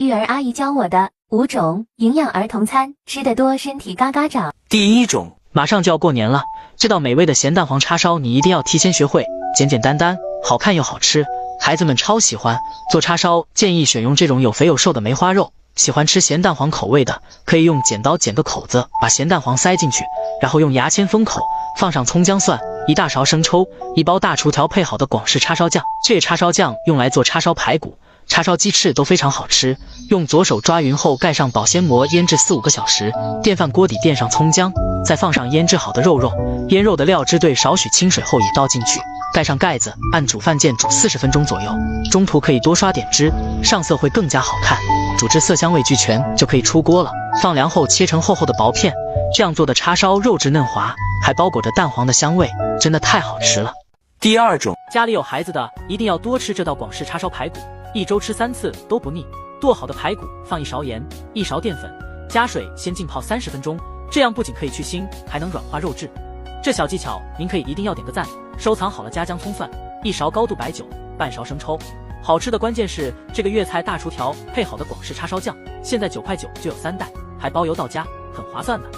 育儿阿姨教我的5种营养儿童餐，吃得多身体嘎嘎长。第一种，马上就要过年了，这道美味的咸蛋黄叉烧你一定要提前学会，简简单单，好看又好吃，孩子们超喜欢。做叉烧建议选用这种有肥有瘦的梅花肉，喜欢吃咸蛋黄口味的，可以用剪刀剪个口子，把咸蛋黄塞进去，然后用牙签封口，放上葱姜蒜，1大勺生抽，1包大厨调配好的广式叉烧酱。这叉烧酱用来做叉烧排骨、叉烧鸡翅都非常好吃。用左手抓匀后盖上保鲜膜腌制4-5个小时，电饭锅底垫上葱姜，再放上腌制好的肉，腌肉的料汁兑少许清水后也倒进去，盖上盖子，按煮饭键煮40分钟左右，中途可以多刷点汁，上色会更加好看。煮至色香味俱全就可以出锅了，放凉后切成厚厚的薄片。这样做的叉烧肉质嫩滑，还包裹着蛋黄的香味，真的太好吃了。第二种，家里有孩子的一定要多吃这道广式叉烧排骨，1周吃3次都不腻。剁好的排骨放1勺盐、1勺淀粉，加水先浸泡30分钟，这样不仅可以去腥，还能软化肉质。这小技巧您可以一定要点个赞。收藏好了加姜葱蒜，1勺高度白酒，半勺生抽。好吃的关键是这个粤菜大厨调配好的广式叉烧酱，现在9块9就有3袋，还包邮到家，很划算的。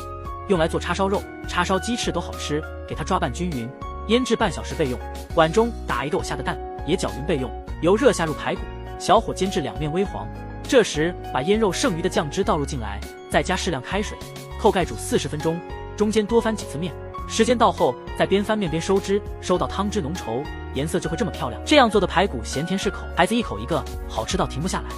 用来做叉烧肉、叉烧鸡翅都好吃，给它抓拌均匀，腌制半小时备用。碗中打1个我下的蛋，也搅匀备用。油热下入排骨，小火煎至两面微黄，这时把腌肉剩余的酱汁倒入进来，再加适量开水，扣盖煮40分钟，中间多翻几次面。时间到后再边翻面边收汁，收到汤汁浓稠，颜色就会这么漂亮。这样做的排骨咸甜适口，孩子一口一个，好吃到停不下来。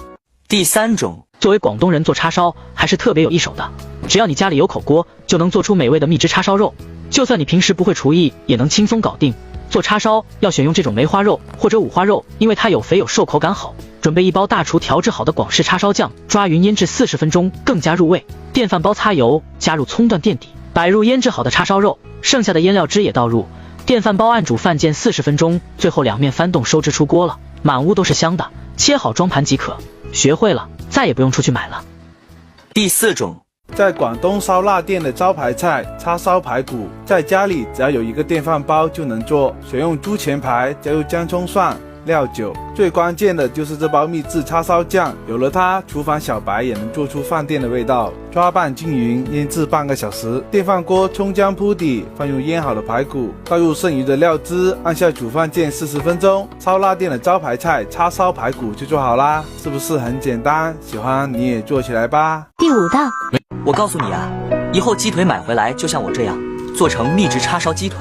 第三种，作为广东人做叉烧还是特别有一手的，只要你家里有口锅，就能做出美味的秘制叉烧肉，就算你平时不会厨艺也能轻松搞定。做叉烧要选用这种梅花肉或者五花肉，因为它有肥有瘦，口感好。准备1包大厨调制好的广式叉烧酱，抓匀腌制40分钟，更加入味。电饭煲擦油，加入葱段垫底，摆入腌制好的叉烧肉，剩下的腌料汁也倒入。电饭煲按煮饭键40分钟，最后两面翻动收汁出锅了，满屋都是香的。切好装盘即可。学会了，再也不用出去买了。第四种，在广东烧腊店的招牌菜叉烧排骨，在家里只要有一个电饭煲就能做，选用猪前排，加入姜葱蒜、料酒，最关键的就是这包秘制叉烧酱，有了它，厨房小白也能做出饭店的味道。抓拌均匀，腌制半个小时。电饭锅葱姜铺底，放入腌好的排骨，倒入剩余的料汁，按下煮饭键40分钟，烧腊店的招牌菜叉烧排骨就做好啦，是不是很简单？喜欢你也做起来吧。第5道，我告诉你啊，以后鸡腿买回来就像我这样，做成秘制叉烧鸡腿，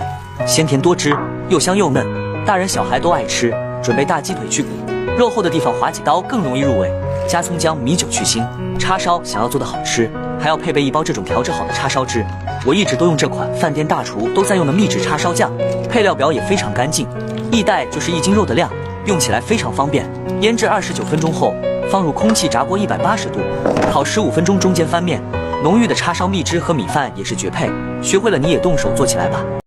鲜甜多汁，又香又嫩，大人小孩都爱吃。准备大鸡腿去骨，肉厚的地方划几刀更容易入味，加葱姜米酒去腥。叉烧想要做的好吃，还要配备1包这种调制好的叉烧汁。我一直都用这款饭店大厨都在用的秘制叉烧酱，配料表也非常干净，1袋就是1斤肉的量，用起来非常方便。腌制29分钟后，放入空气炸锅180度，烤15分钟，中间翻面。浓郁的叉烧蜜汁和米饭也是绝配，学会了你也动手做起来吧。